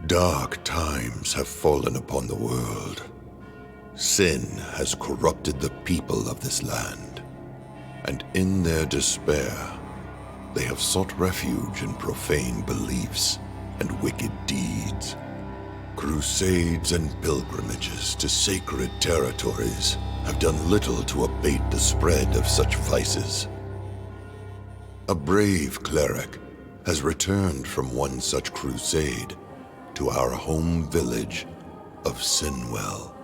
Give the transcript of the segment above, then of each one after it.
Dark times have fallen upon the world. Sin has corrupted the people of this land, and in their despair, they have sought refuge in profane beliefs and wicked deeds. Crusades and pilgrimages to sacred territories have done little to abate the spread of such vices. A brave cleric has returned from one such crusade to our home village of Sinwell.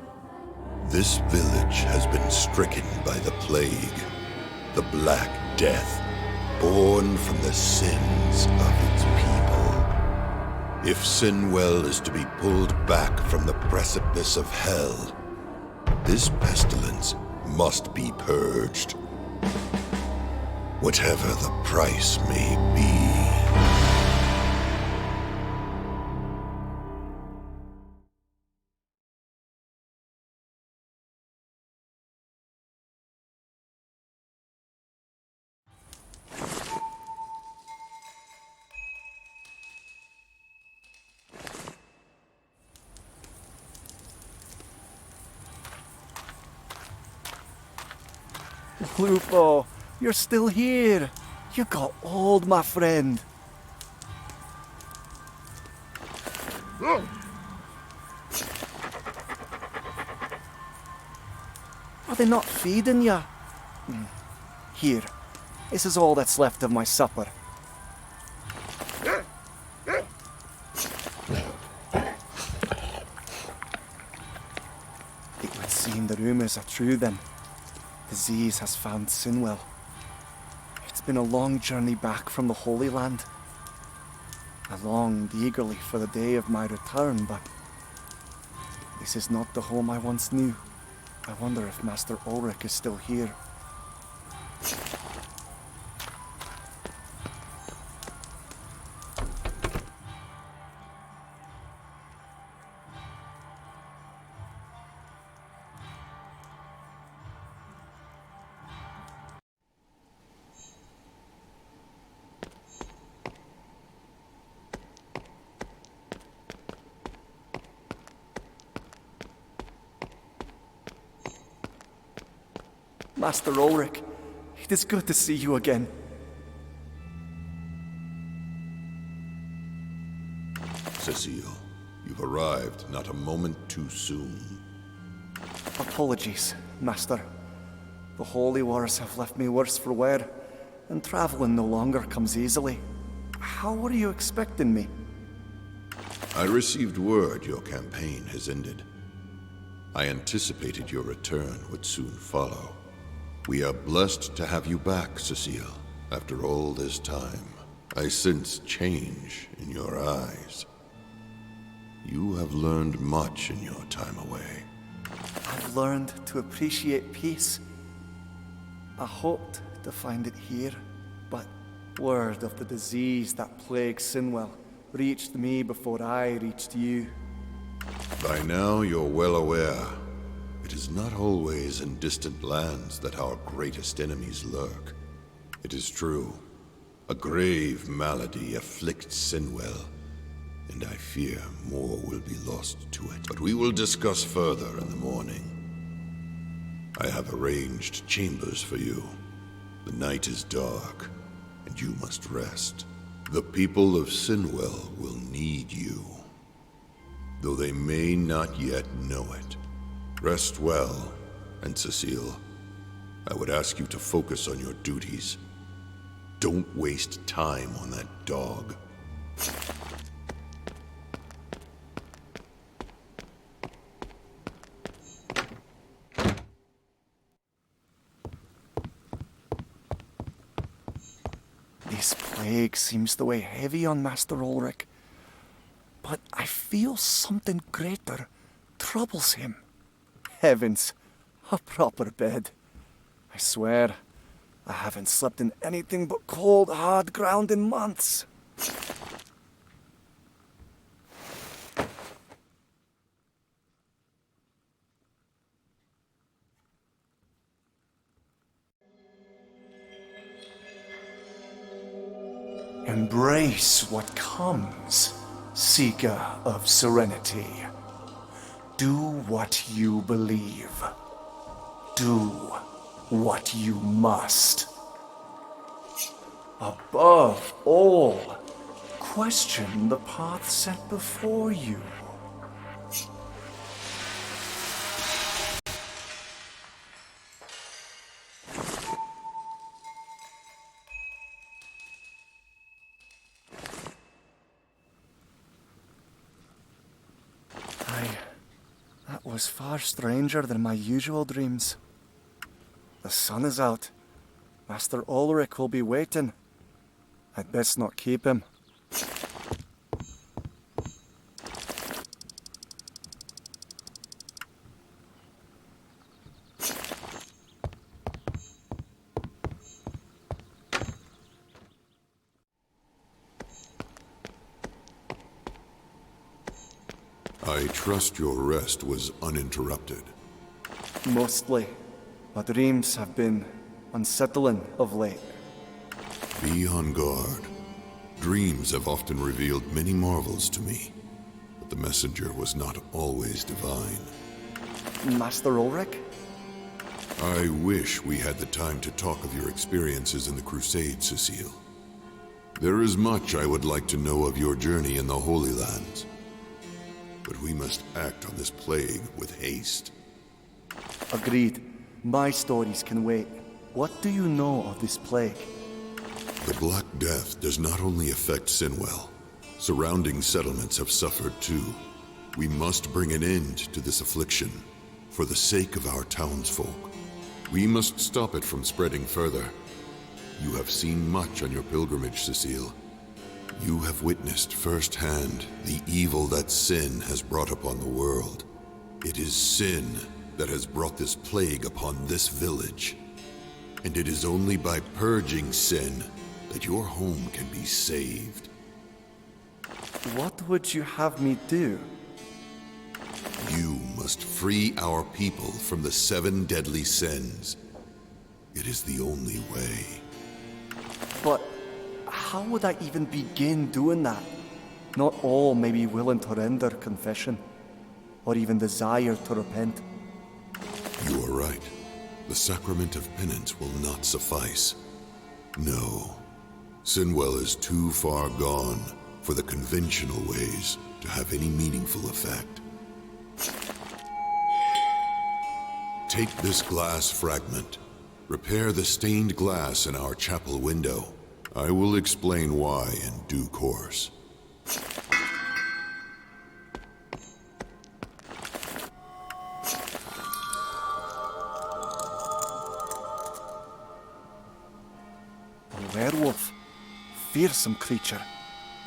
This village has been stricken by the plague, the Black Death, born from the sins of its people. If Sinwell is to be pulled back from the precipice of hell, this pestilence must be purged, whatever the price may be. Lupo, you're still here. You got old, my friend. Are they not feeding you? Here, this is all that's left of my supper. It would seem the rumours are true then. Disease has found Sinwell. It's been a long journey back from the Holy Land. I longed eagerly for the day of my return, but this is not the home I once knew. I wonder if Master Ulrich is still here. Master Ulrich, it is good to see you again. Cecile, you've arrived not a moment too soon. Apologies, Master. The holy wars have left me worse for wear, and traveling no longer comes easily. How were you expecting me? I received word your campaign has ended. I anticipated your return would soon follow. We are blessed to have you back, Cecile, after all this time. I sense change in your eyes. You have learned much in your time away. I've learned to appreciate peace. I hoped to find it here, but word of the disease that plagues Sinwell reached me before I reached you. By now you're well aware. It is not always in distant lands that our greatest enemies lurk. It is true, a grave malady afflicts Sinwell, and I fear more will be lost to it. But we will discuss further in the morning. I have arranged chambers for you. The night is dark, and you must rest. The people of Sinwell will need you, though they may not yet know it. Rest well, and Cecile, I would ask you to focus on your duties. Don't waste time on that dog. This plague seems to weigh heavy on Master Ulrich, but I feel something greater troubles him. Heavens, a proper bed. I swear, I haven't slept in anything but cold, hard ground in months. Embrace what comes, Seeker of serenity, do what you believe. Do what you must. Above all, question the path set before you. That was far stranger than my usual dreams. The sun is out. Master Ulrich will be waiting. I'd best not keep him. I trust your rest was uninterrupted. Mostly. My dreams have been unsettling of late. Be on guard. Dreams have often revealed many marvels to me, but the messenger was not always divine. Master Ulrich? I wish we had the time to talk of your experiences in the Crusade, Cecile. There is much I would like to know of your journey in the Holy Lands, but we must act on this plague with haste. Agreed. My stories can wait. What do you know of this plague? The Black Death does not only affect Sinwell. Surrounding settlements have suffered too. We must bring an end to this affliction, for the sake of our townsfolk. We must stop it from spreading further. You have seen much on your pilgrimage, Cecile. You have witnessed firsthand the evil that sin has brought upon the world. It is sin that has brought this plague upon this village. And it is only by purging sin that your home can be saved. What would you have me do? You must free our people from the 7 deadly sins. It is the only way. But how would I even begin doing that? Not all may be willing to render confession, or even desire to repent. You are right. The sacrament of penance will not suffice. No. Sinwell is too far gone for the conventional ways to have any meaningful effect. Take this glass fragment. Repair the stained glass in our chapel window. I will explain why in due course. A werewolf. Fearsome creature.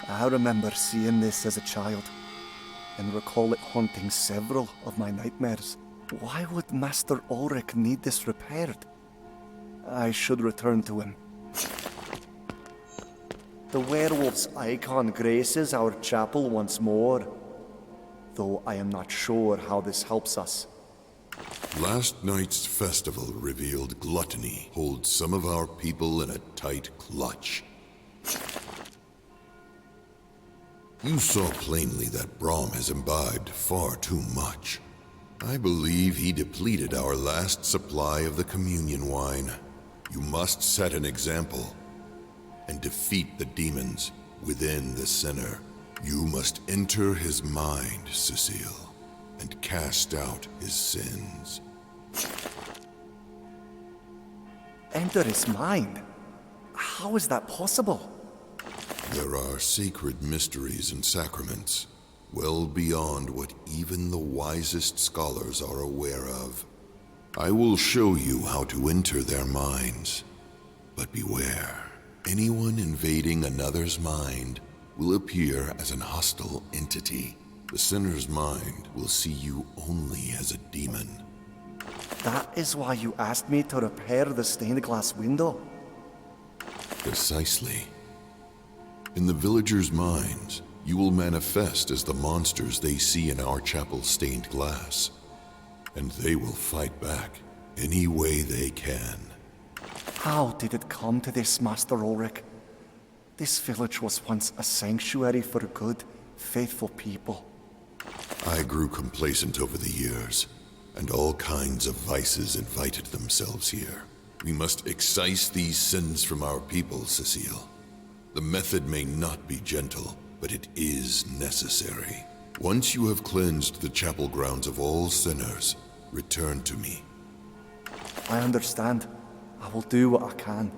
I remember seeing this as a child, and recall it haunting several of my nightmares. Why would Master Ulrich need this repaired? I should return to him. The werewolf's icon graces our chapel once more, though I am not sure how this helps us. Last night's festival revealed gluttony holds some of our people in a tight clutch. You saw plainly that Brahm has imbibed far too much. I believe he depleted our last supply of the communion wine. You must set an example and defeat the demons within the sinner. You must enter his mind, Cecile, and cast out his sins. Enter his mind? How is that possible? There are sacred mysteries and sacraments, well beyond what even the wisest scholars are aware of. I will show you how to enter their minds. But beware, anyone invading another's mind will appear as an hostile entity. The sinner's mind will see you only as a demon. That is why you asked me to repair the stained glass window? Precisely. In the villagers' minds, you will manifest as the monsters they see in our chapel's stained glass, and they will fight back any way they can. How did it come to this, Master Ulrich? This village was once a sanctuary for good faithful people. I grew complacent over the years, and all kinds of vices invited themselves here. We must excise these sins from our people, Cecile. The method may not be gentle, but it is necessary. Once you have cleansed the chapel grounds of all sinners, return to me. I understand. I will do what I can.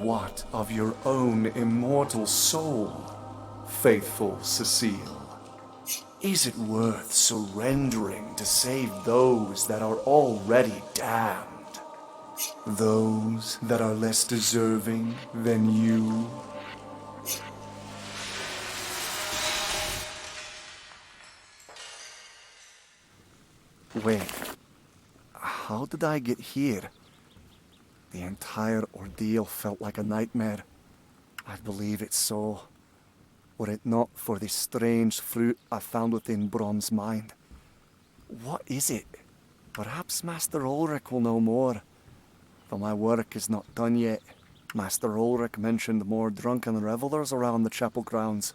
What of your own immortal soul, faithful Cecile? Is it worth surrendering to save those that are already damned? Those that are less deserving than you? Wait, how did I get here? The entire ordeal felt like a nightmare. I believe it's so. Were it not for the strange fruit I found within Brom's mind. What is it? Perhaps Master Ulrich will know more. But my work is not done yet. Master Ulrich mentioned more drunken revelers around the chapel grounds.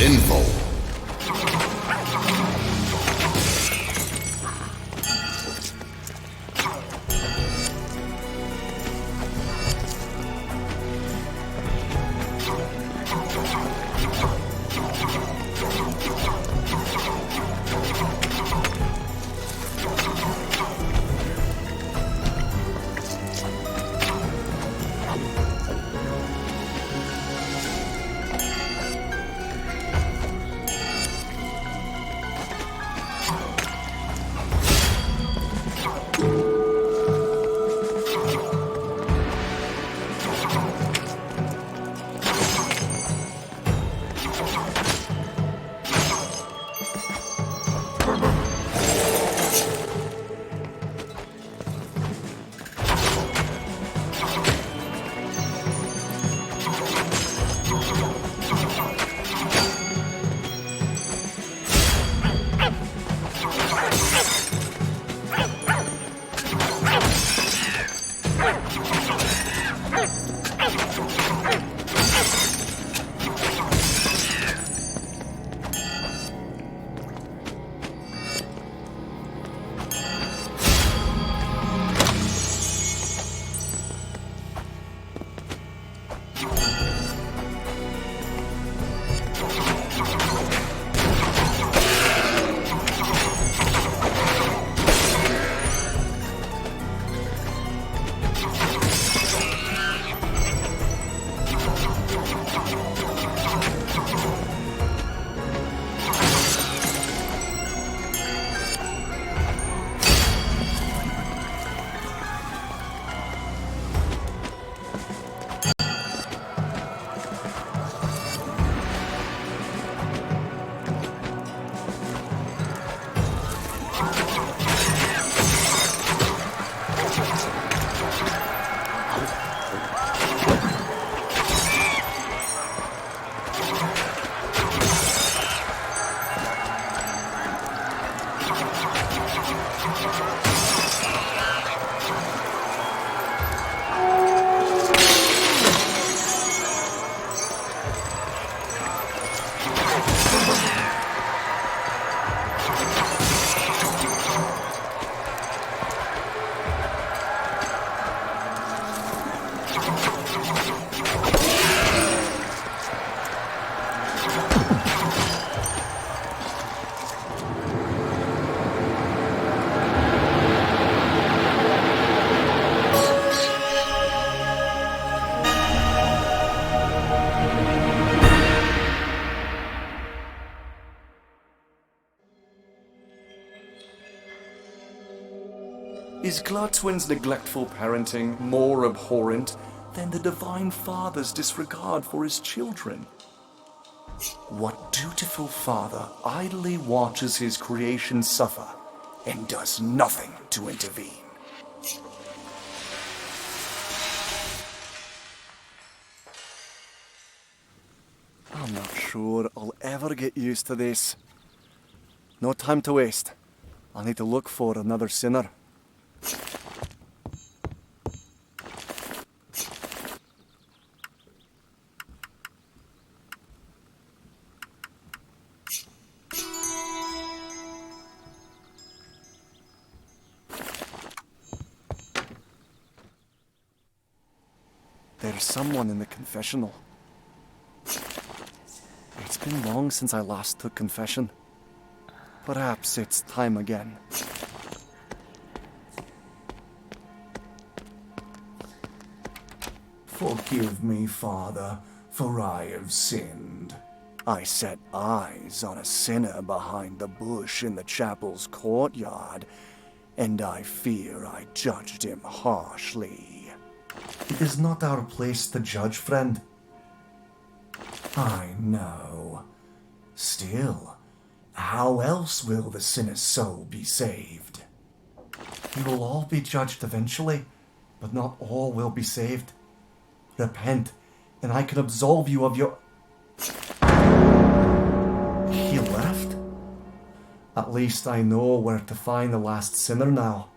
Sinful. Is Glotwin's neglectful parenting more abhorrent than the Divine Father's disregard for his children? What dutiful father idly watches his creation suffer and does nothing to intervene? I'm not sure I'll ever get used to this. No time to waste. I'll need to look for another sinner. There's someone in the confessional. It's been long since I last took confession. Perhaps it's time again. Forgive me, Father, for I have sinned. I set eyes on a sinner behind the bush in the chapel's courtyard, and I fear I judged him harshly. It is not our place to judge, friend. I know. Still, how else will the sinner's soul be saved? We will all be judged eventually, but not all will be saved. Repent, and I can absolve you of your... He left? At least I know where to find the last sinner now.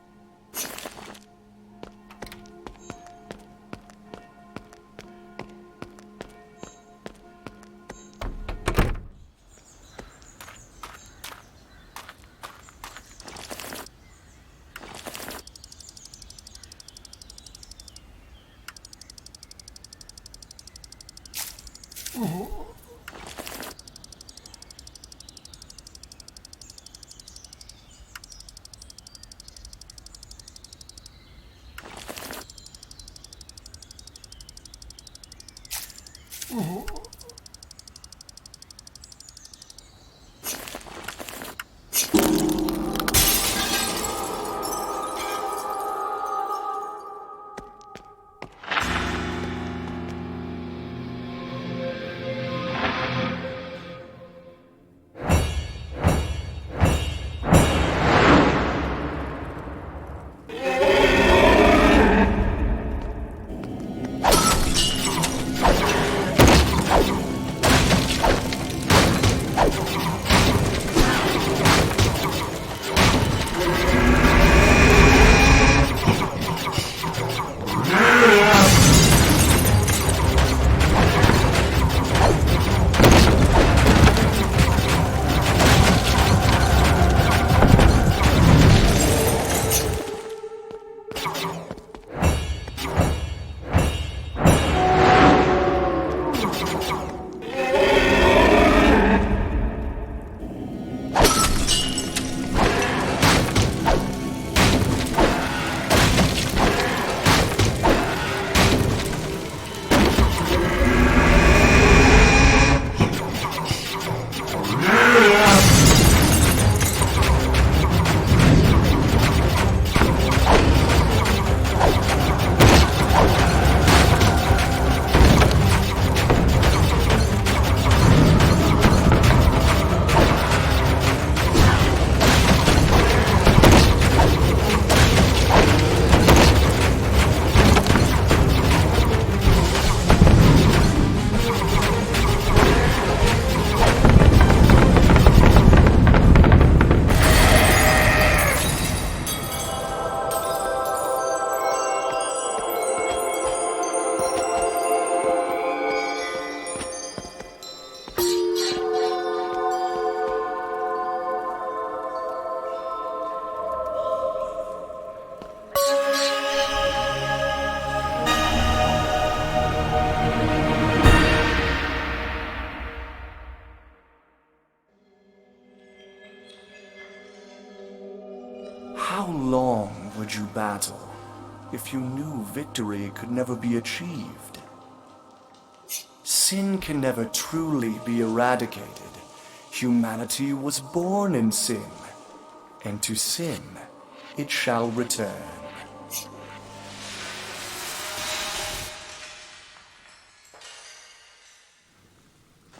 How long would you battle if you knew victory could never be achieved? Sin can never truly be eradicated. Humanity was born in sin, and to sin it shall return.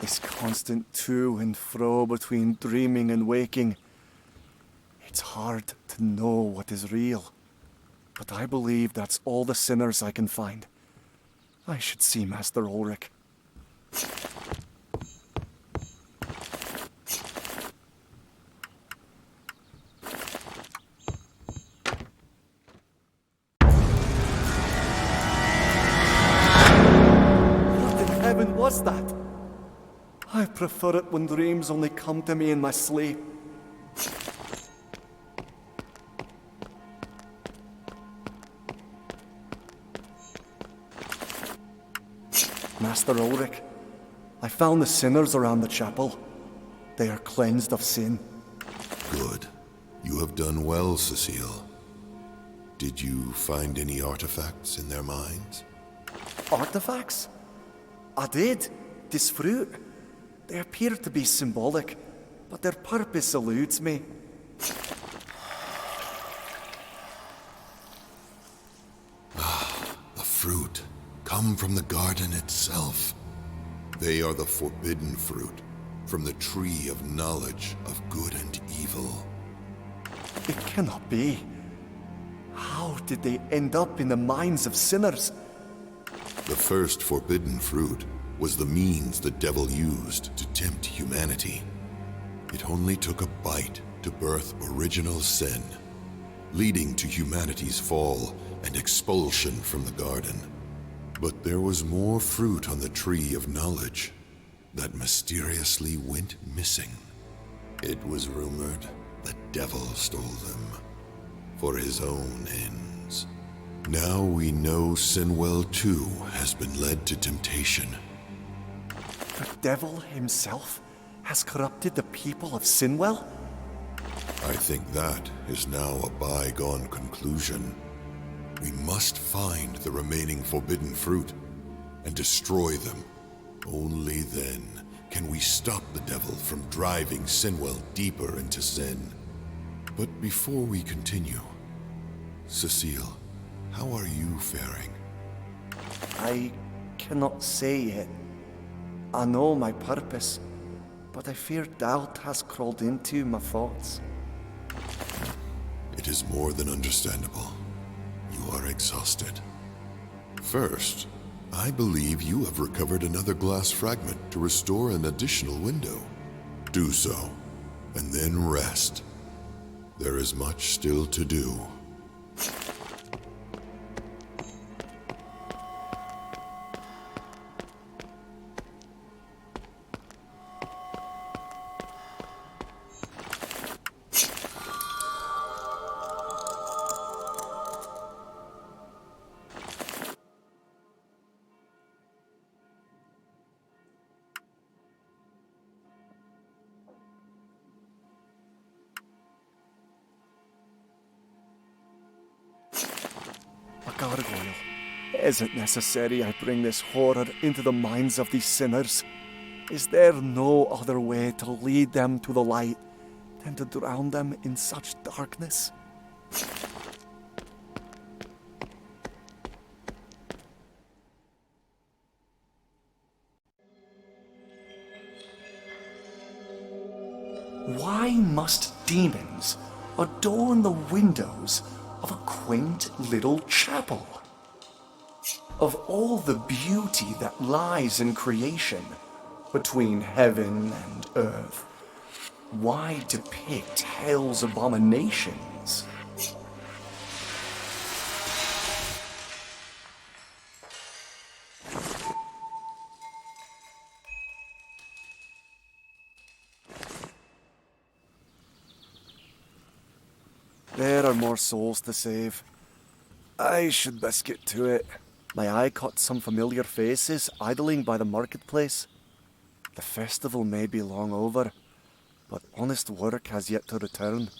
This constant to and fro between dreaming and waking. It's hard to know what is real, but I believe that's all the sinners I can find. I should see Master Ulrich. What in heaven was that? I prefer it when dreams only come to me in my sleep. Master Ulrich, I found the sinners around the chapel. They are cleansed of sin. Good. You have done well, Cecile. Did you find any artifacts in their minds? Artifacts? I did. This fruit. They appear to be symbolic, but their purpose eludes me. The fruit come from the garden itself. They are the forbidden fruit from the tree of knowledge of good and evil. It cannot be. How did they end up in the minds of sinners? The first forbidden fruit was the means the devil used to tempt humanity. It only took a bite to birth original sin, leading to humanity's fall and expulsion from the garden. But there was more fruit on the tree of knowledge that mysteriously went missing. It was rumored the devil stole them for his own ends. Now we know Sinwell too has been led to temptation. The devil himself has corrupted the people of Sinwell? I think that is now a bygone conclusion. We must find the remaining forbidden fruit and destroy them Only then can we stop the devil from driving Sinwell deeper into sin. But before we continue, Cecile, how are you faring? I cannot say yet. I know my purpose, but I fear doubt has crawled into my thoughts. It is more than understandable. You are exhausted. First, I believe you have recovered another glass fragment to restore an additional window. Do so, and then rest. There is much still to do. A gargoyle. Is it necessary I bring this horror into the minds of these sinners? Is there no other way to lead them to the light than to drown them in such darkness? Why must demons adorn the windows of a quaint little chapel? Of all the beauty that lies in creation, between heaven and earth, why depict hell's abominations? There are more souls to save. I should best get to it. My eye caught some familiar faces idling by the marketplace. The festival may be long over, but honest work has yet to return.